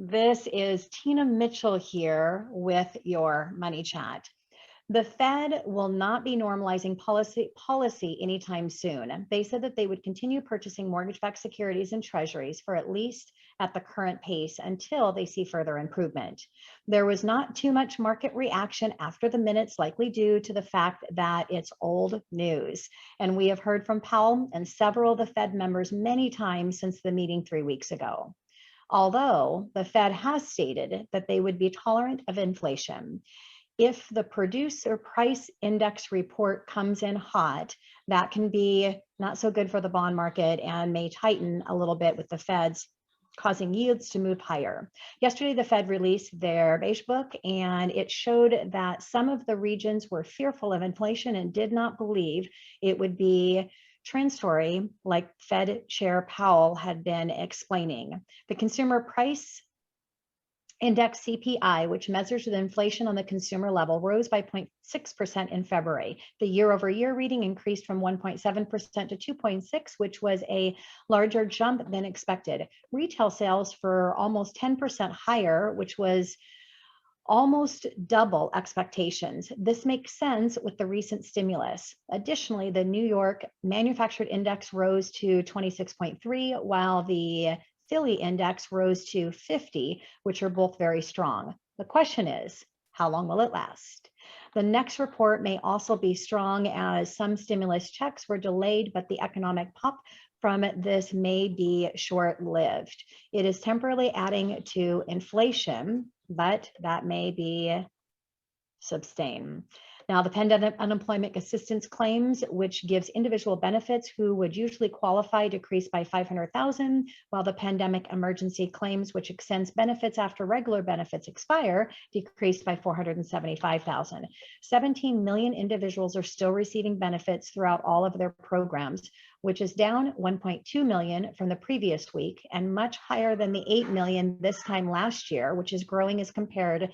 This is Tina Mitchell here with your Money Chat. The Fed will not be normalizing policy anytime soon. They said that they would continue purchasing mortgage-backed securities and treasuries for at least at the current pace until they see further improvement. There was not too much market reaction after the minutes, likely due to the fact that it's old news. And we have heard from Powell and several of the Fed members many times since the meeting 3 weeks ago. Although the Fed has stated that they would be tolerant of inflation. If the producer price index report comes in hot, that can be not so good for the bond market and may tighten a little bit with the Fed's causing yields to move higher. Yesterday, the Fed released their beige book, and it showed that some of the regions were fearful of inflation and did not believe it would be transitory, like Fed Chair Powell had been explaining. The consumer price index CPI, which measures the inflation on the consumer level, rose by 0.6% in February. The year-over-year reading increased from 1.7% to 2.6%, which was a larger jump than expected. Retail sales for almost 10% higher, which was almost double expectations. This makes sense with the recent stimulus. Additionally, the New York Manufactured Index rose to 26.3, while the Philly index rose to 50, which are both very strong. The question is, how long will it last? The next report may also be strong as some stimulus checks were delayed, but the economic pop from this may be short-lived. It is temporarily adding to inflation, but that may be sustain. Now, the pandemic unemployment assistance claims, which gives individual benefits who would usually qualify, decreased by 500,000, while the pandemic emergency claims, which extends benefits after regular benefits expire, decreased by 475,000. 17 million individuals are still receiving benefits throughout all of their programs, which is down 1.2 million from the previous week and much higher than the 8 million this time last year, which is growing as compared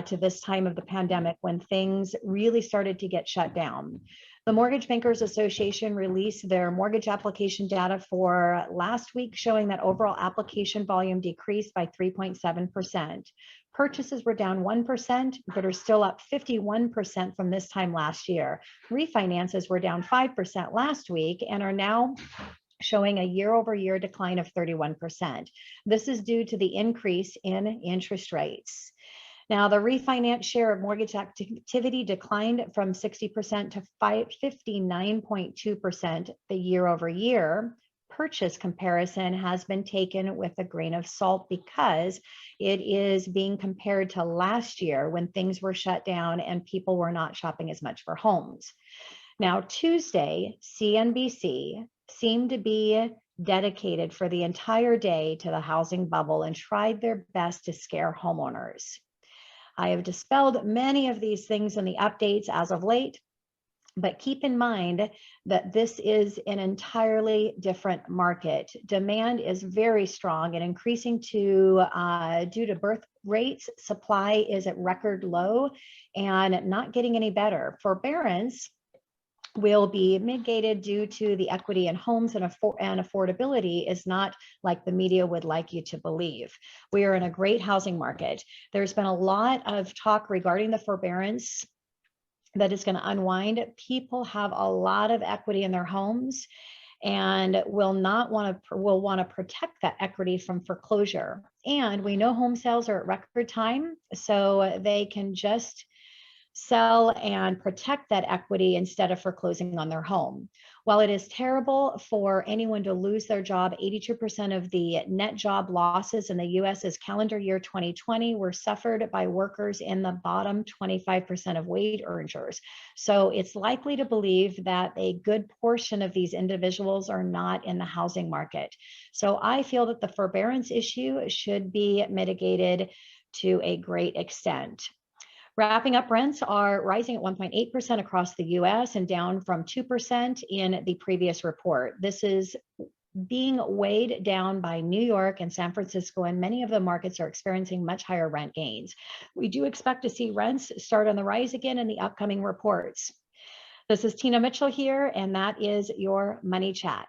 to this time of the pandemic when things really started to get shut down. The Mortgage Bankers Association released their mortgage application data for last week, showing that overall application volume decreased by 3.7%. Purchases were down 1%, but are still up 51% from this time last year. Refinances were down 5% last week and are now showing a year-over-year decline of 31%. This is due to the increase in interest rates. Now, the refinance share of mortgage activity declined from 60% to 59.2% the year-over-year. Purchase comparison has been taken with a grain of salt because it is being compared to last year when things were shut down and people were not shopping as much for homes. Now, Tuesday, CNBC seemed to be dedicated for the entire day to the housing bubble and tried their best to scare homeowners. I have dispelled many of these things in the updates as of late, but keep in mind that this is an entirely different market. Demand is very strong and increasing due to birth rates. Supply is at record low and not getting any better. Forbearance will be mitigated due to the equity in homes and affordability is not like the media would like you to believe. We are in a great housing market. There's been a lot of talk regarding the forbearance that is going to unwind. People have a lot of equity in their homes and will want to protect that equity from foreclosure. And we know home sales are at record time, so they can just sell and protect that equity instead of foreclosing on their home. While it is terrible for anyone to lose their job, 82% of the net job losses in the U.S.'s calendar year 2020 were suffered by workers in the bottom 25% of wage earners. So it's likely to believe that a good portion of these individuals are not in the housing market. So I feel that the forbearance issue should be mitigated to a great extent. Wrapping up, rents are rising at 1.8% across the US and down from 2% in the previous report. This is being weighed down by New York and San Francisco, and many of the markets are experiencing much higher rent gains. We do expect to see rents start on the rise again in the upcoming reports. This is Tina Mitchell here, and that is your Money Chat.